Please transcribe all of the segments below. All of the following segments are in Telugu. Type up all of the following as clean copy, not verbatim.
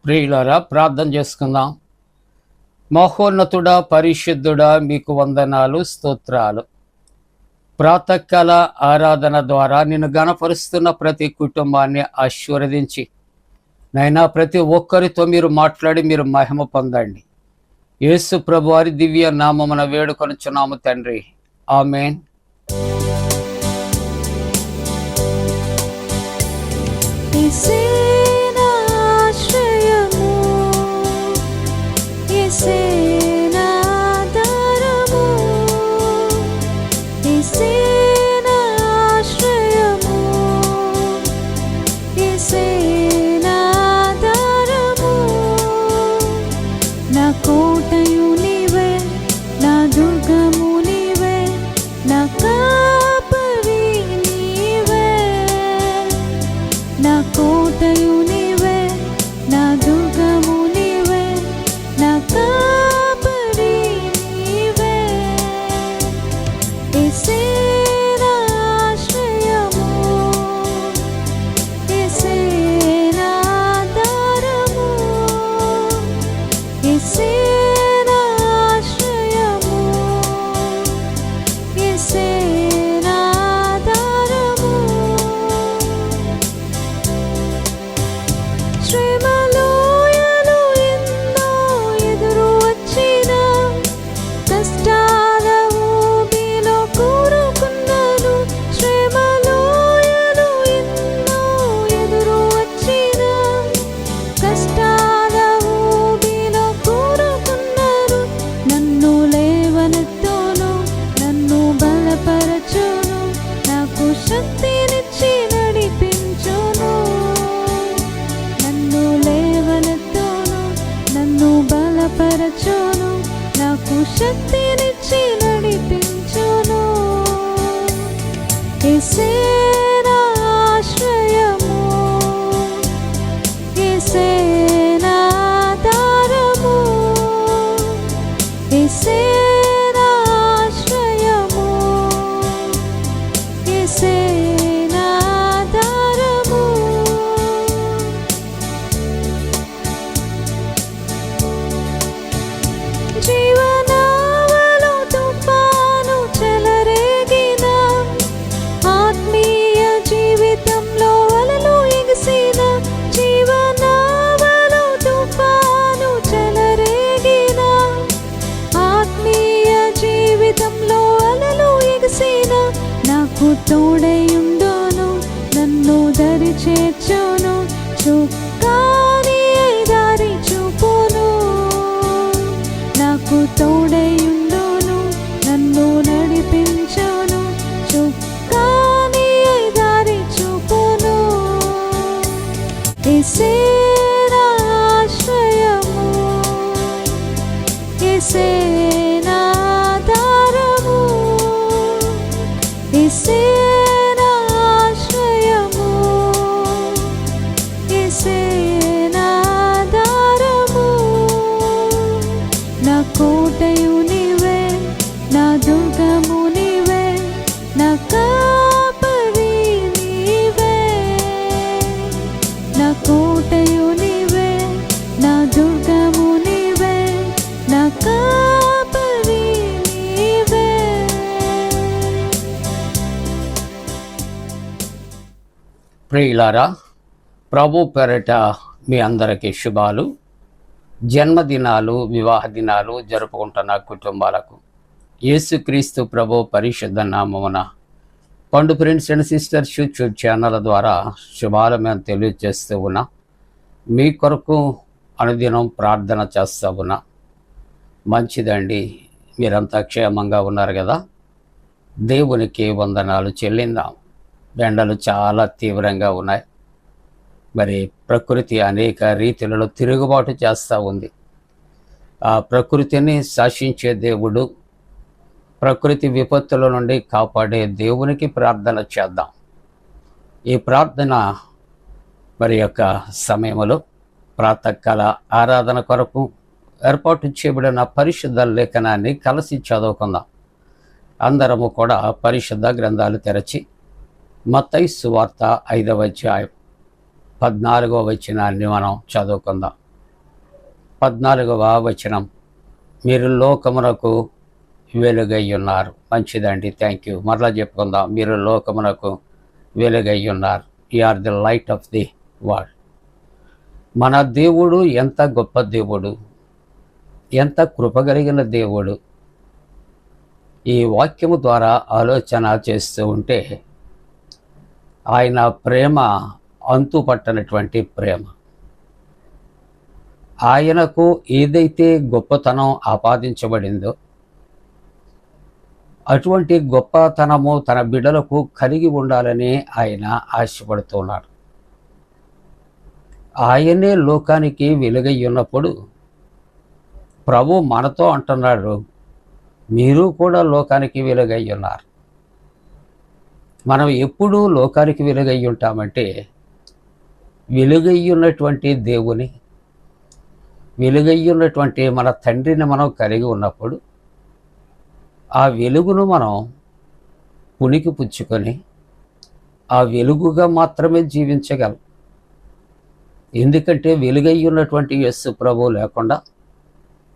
ప్రియులారా, ప్రార్థన చేసుకుందాం. మహోన్నతుడా, పరిశుద్ధుడా, మీకు వందనాలు, స్తోత్రాలు. ప్రాతకాల ఆరాధన ద్వారా నిన్ను గణపరుస్తున్న ప్రతి కుటుంబాన్ని ఆశీర్వదించి నైనా ప్రతి ఒక్కరితో మీరు మాట్లాడి మీరు మహిమ పొందండి. యేసు ప్రభు వారి దివ్య నామమున వేడుకొనుచున్నాము తండ్రి, ఆమేన్. శక్తినిచ్చి నడిపించును. యేసే నా ఆశ్రయము, యేసే నా ఆధారము, యేసే నా ఆశ్రయము, యేసే నా ఆధారము. తోడయుండును, నన్ను దరి చేర్చును, చుక్కాని దారి చూపును. నాకు తోడయుండును, నన్ను నడిపించును, చుక్కాని దారి చూపును. యేసే నా ఆశ్రయము, యేసే నా ఆధారము, యేసే నా ఆశ్రయము, యేసే నా ఆధారము. నా కోటయు నీవే, నా దుర్గము నీవే, నా కాపరి నీవే. నా కోటయు నీవే, నా దుర్గము నీవే, నా కాపరి నీవే. ప్రియులారా, ప్రభు పేరట మీ అందరికీ శుభాలు. జన్మదినాలు, వివాహ దినాలు జరుపుకుంటున్న కుటుంబాలకు యేసుక్రీస్తు ప్రభు పరిశుద్ధ నామమున పండు friends and sisters YouTube channel ద్వారా శుభాలు మేము తెలియజేస్తూ ఉన్నా. మీ కొరకు అనుదినం ప్రార్థన చేస్తూ ఉన్నా. మంచిదండి, మీరంతా క్షేమంగా ఉన్నారు కదా. దేవునికి వందనాలు చెల్లిందాం. ఎండలు చాలా తీవ్రంగా ఉన్నాయి. మరి ప్రకృతి అనేక రీతిలలో తిరుగుబాటు చేస్తూ ఉంది. ఆ ప్రకృతిని శాసించే దేవుడు, ప్రకృతి విపత్తుల నుండి కాపాడే దేవునికి ప్రార్థన చేద్దాం. ఈ ప్రార్థన మరి యొక్క సమయంలో ప్రాతకాల ఆరాధన కొరకు ఏర్పాటు చేయబడిన పరిశుద్ధ లేఖనాన్ని కలిసి చదువుకుందాం. అందరము కూడా పరిశుద్ధ గ్రంథాలు తెరచి మత్తయి సువార్త 5వ అధ్యాయం 14వ వచనాన్ని మనం చదువుకుందాం. 14వ వచనం, మీరు లోకమునకు వెలుగై ఉన్నారు. మంచిదండి, థ్యాంక్ యూ. మరలా చెప్పుకుందాం, మీరు లోకమునకు వెలుగై ఉన్నారు. You are the light of the world. మన దేవుడు ఎంత గొప్ప దేవుడు, ఎంత కృపగలిగిన దేవుడు. ఈ వాక్యము ద్వారా ఆలోచన చేస్తూ ఉంటే ఆయన ప్రేమ అంతుపట్టనటువంటి ప్రేమ. ఆయనకు ఏదైతే గొప్పతనం ఆపాదించబడిందో అటువంటి గొప్పతనము తన బిడ్డలకు కలిగి ఉండాలని ఆయన ఆశపడుతున్నాడు. ఆయనే లోకానికి వెలుగై ఉన్నప్పుడు ప్రభు మనతో అంటున్నాడు, మీరు కూడా లోకానికి వెలుగై ఉన్నారు. మనం ఎప్పుడూ లోకానికి వెలుగై ఉంటామంటే వెలుగై ఉన్నటువంటి దేవుని, వెలుగై ఉన్నటువంటి మన తండ్రిని మనం కలిగి ఉన్నప్పుడు ఆ వెలుగును మనం పుణికి పుచ్చుకొని ఆ వెలుగుగా మాత్రమే జీవించగలం. ఎందుకంటే వెలుగై ఉన్నటువంటి యేసు ప్రభువు లేకుండా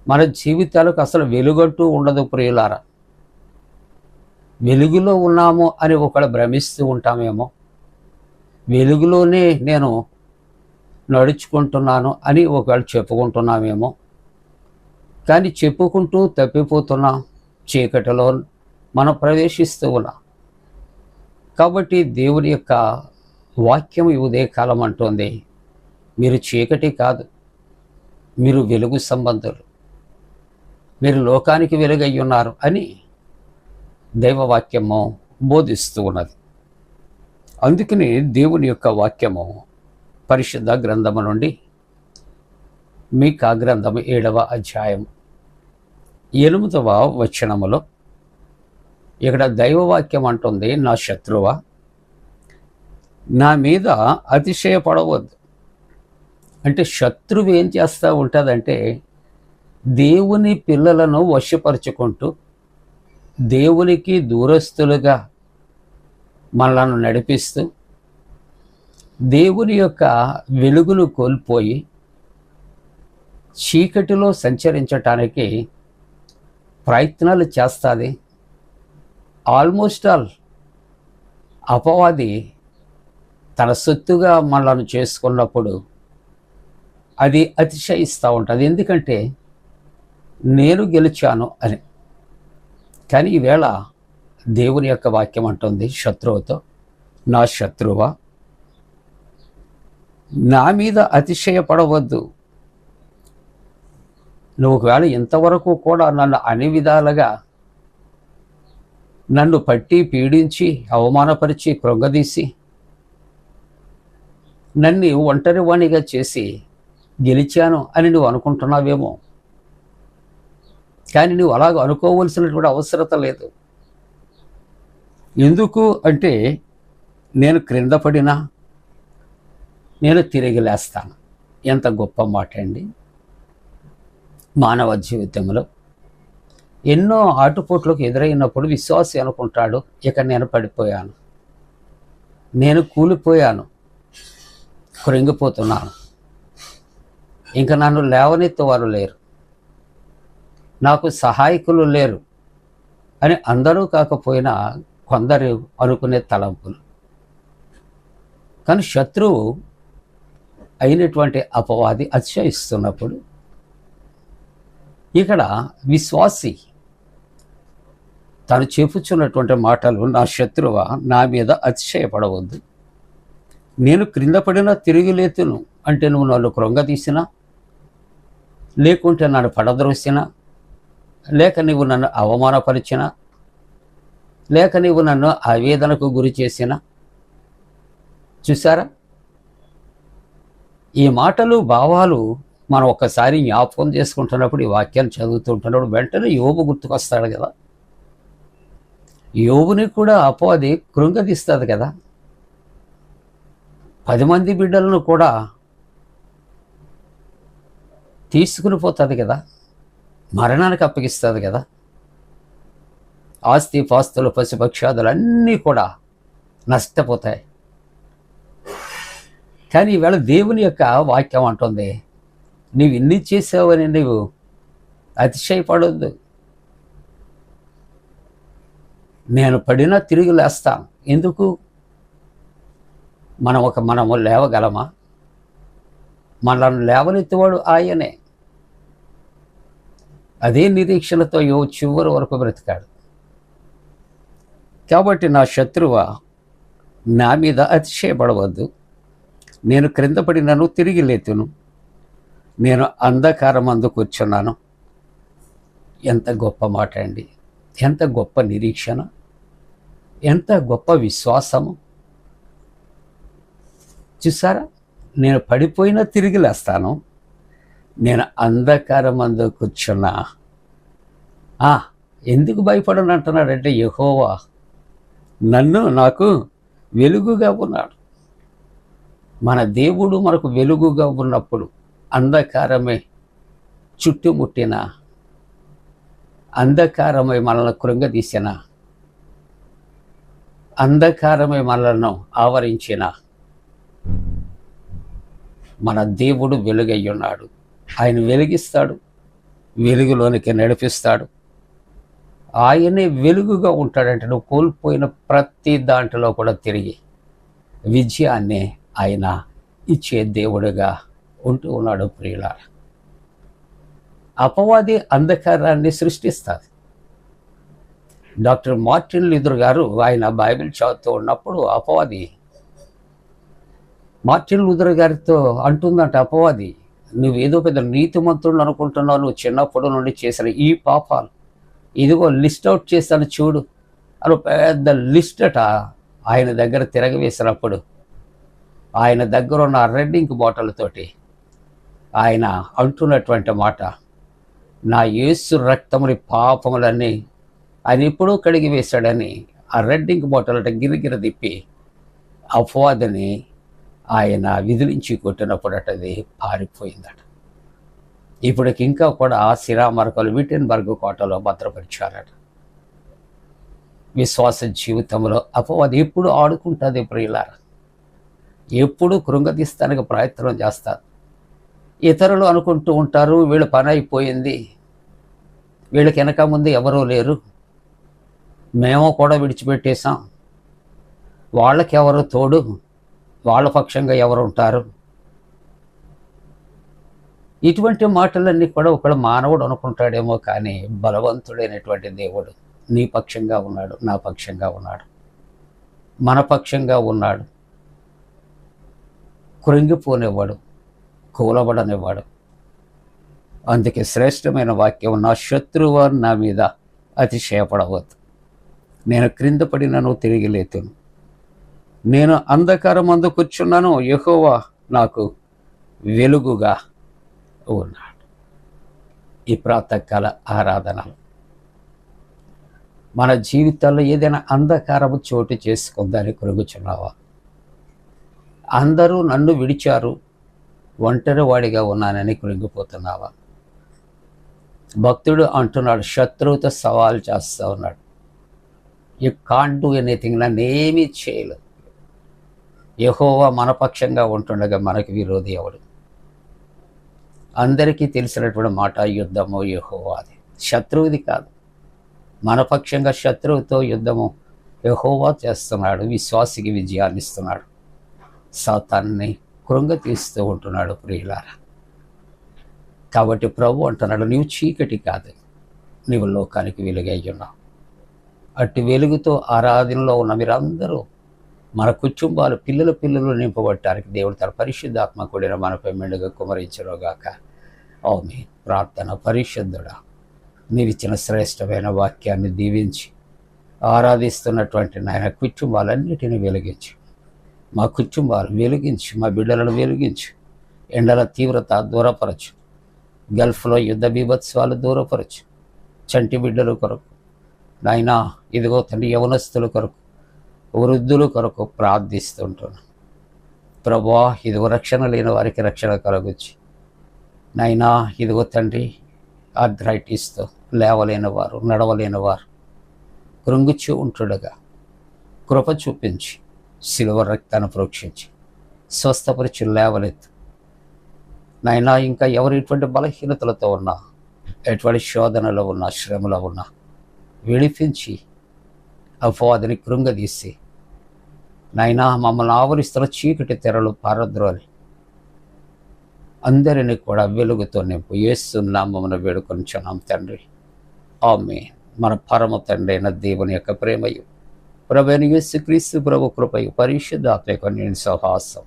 మన జీవితాలకు అసలు వెలుగంటూ ఉండదు ప్రియులారా. వెలుగులో ఉన్నాము అని ఒకళ్ళు భ్రమిస్తూ ఉంటామేమో, వెలుగులోనే నేను నడుచుకుంటున్నాను అని ఒకళ్ళు చెప్పుకుంటున్నామేమో, కానీ చెప్పుకుంటూ తప్పిపోతున్నాం, చీకటిలో మనం ప్రవేశిస్తూ ఉన్నాం. కాబట్టి దేవుని యొక్క వాక్యం ఈ ఉదయకాలం అంటోంది, మీరు చీకటి కాదు, మీరు వెలుగు సంబంధులు, మీరు లోకానికి వెలుగై ఉన్నారు అని దైవవాక్యము బోధిస్తూ ఉన్నది. అందుకని దేవుని యొక్క వాక్యము పరిశుద్ధ గ్రంథము నుండి మీకా గ్రంథము 7వ అధ్యాయం 8వ వచనములో ఇక్కడ దైవవాక్యం అంటుంది, నా శత్రువా, నా మీద అతిశయపడవద్దు. అంటే శత్రువు ఏం చేస్తూ ఉంటుందంటే దేవుని పిల్లలను వశపరుచుకుంటూ దేవునికి దూరస్తులుగా మనలను నడిపిస్తూ దేవుని యొక్క వెలుగును కోల్పోయి చీకటిలో సంచరించటానికి ప్రయత్నాలు చేస్తుంది. ఆల్మోస్ట్ ఆల్ అపవాది తన సొత్తుగా మనలను చేసుకున్నప్పుడు అది అతిశయిస్తూ ఉంటుంది. ఎందుకంటే నేను గెలిచాను అని. కానీ ఈవేళ దేవుని యొక్క వాక్యం అంటుంది శత్రువుతో, నా శత్రువా, నా మీద అతిశయపడవద్దు. నువ్వు ఒకవేళ ఇంతవరకు కూడా నన్ను అన్ని విధాలుగా నన్ను పట్టి పీడించి అవమానపరిచి కృంగదీసి నన్ను ఒంటరి వాణిగా చేసి గెలిచాను అని నువ్వు అనుకుంటున్నావేమో, కానీ నువ్వు అలాగ అనుకోవలసినటువంటి అవసరత లేదు. ఎందుకు అంటే నేను క్రింద పడినా నేను తిరిగి లేస్తాను. ఎంత గొప్ప మాట అండి. మానవ జీవితంలో ఎన్నో ఆటుపోట్లకు ఎదురైనప్పుడు విశ్వాసి అనుకుంటాడు, ఇక నేను పడిపోయాను, నేను కూలిపోయాను, కృంగిపోతున్నాను, ఇంకా నన్ను లేవనెత్తేవారు లేరు, నాకు సహాయకులు లేరు అని అందరూ కాకపోయినా కొందరు అనుకునే తలంపులు. కానీ శత్రువు అయినటువంటి అపవాది అతిశయిస్తున్నప్పుడు ఇక్కడ విశ్వాసి తను చెప్పుచున్నటువంటి మాటలు, నా శత్రువా, నా మీద అతిశయపడవద్దు, నేను క్రింద పడినా తిరిగి లేతును. అంటే నువ్వు నన్ను కృంగదీసినా, లేకుంటే నన్ను పడద్రోసినా, లేక నీవు నన్ను అవమానపరిచినా, లేక నీవు నన్ను ఆవేదనకు గురి చేసినా. చూసారా, ఈ మాటలు భావాలు మనం ఒక్కసారి జ్ఞాపకం చేసుకుంటున్నప్పుడు, ఈ వాక్యాలు చదువుతుంటున్నప్పుడు వెంటనే యోబు గుర్తుకొస్తాడు కదా. యోబుని కూడా అపవాది కృంగదీస్తుంది కదా. 10 మంది బిడ్డలను కూడా తీసుకుని పోతుంది కదా, మరణానికి అప్పగిస్తుంది కదా. ఆస్తి పాస్తులు పశుపక్షాదులు అన్నీ కూడా నష్టపోతాయి. కానీ ఈవేళ దేవుని యొక్క వాక్యం అంటుంది, నీవు ఇన్ని చేసావని నీవు అతిశయపడొద్దు. నేను పడినా తిరిగి లేస్తాను. ఎందుకు? మనము లేవగలమా? మనల్ని లేవనెత్తువాడు ఆయనే. అదే నిరీక్షణతో చివరి వరకు బ్రతికాడు. కాబట్టి నా శత్రువా, నా మీద అతిశయపడవద్దు. నేను క్రింద పడినను తిరిగి లేతును. నేను అంధకారమందు కూర్చున్నాను. ఎంత గొప్ప మాట అండి! ఎంత గొప్ప నిరీక్షణ! ఎంత గొప్ప విశ్వాసము! చూసారా? నేను పడిపోయినా తిరిగి లేస్తాను. నేను అంధకారమందు కూర్చున్నా. ఎందుకు భయపడను అంటున్నాడంటే, యెహోవా నాకు వెలుగుగా ఉన్నాడు. మన దేవుడు మనకు వెలుగుగా ఉన్నప్పుడు అంధకారమే చుట్టుముట్టిన, అంధకారమై మనల్ని కృంగదీసిన, అంధకారమై మనలను ఆవరించిన మన దేవుడు వెలుగై ఉన్నాడు. ఆయన వెలిగిస్తాడు, వెలుగులోనికి నడిపిస్తాడు. ఆయనే వెలుగుగా ఉంటాడంటే నువ్వు కోల్పోయిన ప్రతి దాంట్లో కూడా తిరిగి విజయాన్ని ఆయన ఇచ్చే దేవుడుగా ఉంటూ ఉన్నాడు. ప్రియులారా, అపవాది అంధకారాన్ని సృష్టిస్తుంది. డాక్టర్ మార్టిన్ లూథర్ గారు ఆయన బైబిల్ చదువుతూ ఉన్నప్పుడు అపవాది మార్టిన్ లూథర్ గారితో అంటుందంట, అపవాది, నువ్వేదో పెద్ద నీతిమంతుడు అనుకుంటున్నావు, నువ్వు చిన్నప్పటి నుండి చేసిన ఈ పాపాలు ఇదిగో లిస్ట్ అవుట్ చేస్తాను చూడు అని పెద్ద లిస్ట్ అట ఆయన దగ్గర తిరగవేసినప్పుడు ఆయన దగ్గర ఉన్న రెడ్ ఇంక్ బాటిల్తోటి ఆయన అంటున్నటువంటి మాట, నా యేసు రక్తముని పాపములన్నీ ఆయన ఎప్పుడూ కడిగి వేశాడని ఆ రెడ్ ఇంక్ బాటిల్ అంటే గిరిగిర తిప్పి అపవాదిని ఆయన విదిలించి కొట్టినప్పుడు అటది పారిపోయిందట. ఇప్పటికి ఇంకా కూడా ఆ శిరామరకలు విటెన్బర్గ్ కోటలో భద్రపరిచారట. విశ్వాస జీవితంలో అపవాది ఎప్పుడు ఆడుకుంటుంది ప్రియులారా, ఎప్పుడు కృంగదీస్తానికి ప్రయత్నం చేస్తారు. ఇతరులు అనుకుంటూ ఉంటారు, వీళ్ళ పని అయిపోయింది, వీళ్ళకి వెనక ముందు ఎవరూ లేరు, మేము కూడా విడిచిపెట్టేశాం, వాళ్ళకి ఎవరు తోడు, వాళ్ళ పక్షంగా ఎవరు ఉంటారు. ఇటువంటి మాటలన్నీ కూడా ఒకడు మానవుడు అనుకుంటాడేమో, కానీ బలవంతుడైనటువంటి దేవుడు నీ పక్షంగా ఉన్నాడు, నా పక్షంగా ఉన్నాడు, మన పక్షంగా ఉన్నాడు. కృంగిపోనివ్వడు, కూలబడనివ్వడు. అందుకే శ్రేష్టమైన వాక్యం, నా శత్రువు నా మీద అతిశయపడవద్దు. నేను క్రింద పడినను తిరిగి లేతును. నేను అంధకారమందు కూర్చున్నాను, యెహోవా నాకు వెలుగుగా ఉన్నాడు. ఈ ప్రాతకాల ఆరాధనలు మన జీవితాల్లో ఏదైనా అంధకారము చోటు చేసుకుందని కృంగుచున్నావా? అందరూ నన్ను విడిచారు, ఒంటరి వాడిగా ఉన్నానని కృంగిపోతున్నావా? భక్తుడు అంటున్నాడు, శత్రువుతో సవాల్ చేస్తూ ఉన్నాడు, యు కాంట్ డూ ఎనీథింగ్, నన్నేమీ చేయలేదు. యెహోవా మన పక్షంగా ఉంటుండగా మనకి విరోధి ఎవడు? అందరికీ తెలిసినటువంటి మాట, యుద్ధము యెహోవాది, శత్రువుది కాదు. మన పక్షంగా శత్రువుతో యుద్ధము యెహోవా చేస్తున్నాడు. విశ్వాసికి విజయాన్ని ఇస్తున్నాడు, సాతాన్ని కృంగతీస్తూ ఉంటున్నాడు. ప్రియులారా, కాబట్టి ప్రభు అంటున్నాడు, నీవు చీకటి కాదు, నీవు లోకానికి వెలుగై ఉన్నావు. అట్టి వెలుగుతో ఆరాధనలో ఉన్న మీరందరూ మన కుటుంబాలు పిల్లలు నింపబట్టడానికి దేవుడు తన పరిశుద్ధాత్మ కూడిన మనపై మెండుగా కుమరించరోగాక. ఆమేన్. ప్రార్థన. పరిశుద్ధుడా, నీవిచ్చిన శ్రేష్టమైన వాక్యాన్ని దీవించి ఆరాధిస్తున్నటువంటి నాయన కుటుంబాలన్నిటిని వెలిగించు. మా కుటుంబాలు వెలిగించు, మా బిడ్డలను వెలిగించు. ఎండల తీవ్రత దూరపరచు, గల్ఫ్లో యుద్ధ బీభత్సవాలు దూరపరచు. చంటి బిడ్డల కొరకు నాయనా, ఇదిగో తండ్రి, యవనస్తుల కొరకు, వృద్ధుల కొరకు ప్రార్థిస్తుంటున్నాను. ప్రభువా, ఇదిగో రక్షణ లేని వారికి రక్షణ కలగొచ్చి నాయనా, ఇదిగో తండ్రి, ఆర్థరైటిస్తో లేవలేని వారు, నడవలేని వారు కృంగుచూ ఉంటుండగా కృప చూపించి సిలువ రక్తాన్ని ప్రోక్షించి స్వస్థపరిచి లేవలెత్తు. నాయనా ఇంకా ఎవరు ఎటువంటి బలహీనతలతో ఉన్నా, ఎటువంటి శోధనలో ఉన్నా, శ్రమలో ఉన్నా విడిపించి అపవాదిని కృంగదీసి నాయనా మమ్మల్ని ఆవరిస్తున్న చీకటి తెరలు పారద్రోలి అందరినీ కూడా వెలుగుతో నింపు. యేసు నామమున వేడుకొనుచున్నాం తండ్రి, ఆమేన్. మన పరమ తండ్రి అయిన దేవుని యొక్క ప్రేమయు, ప్రభువైన యేసుక్రీస్తు ప్రభు కృపయు, పరిశుద్ధాత్మ నేను సహాసం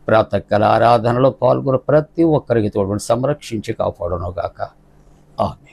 ప్రాతకాల ఆరాధనలో పాల్గొన్న ప్రతి ఒక్కరికి తోడు సంరక్షించి కాపాడును గాక. ఆమేన్.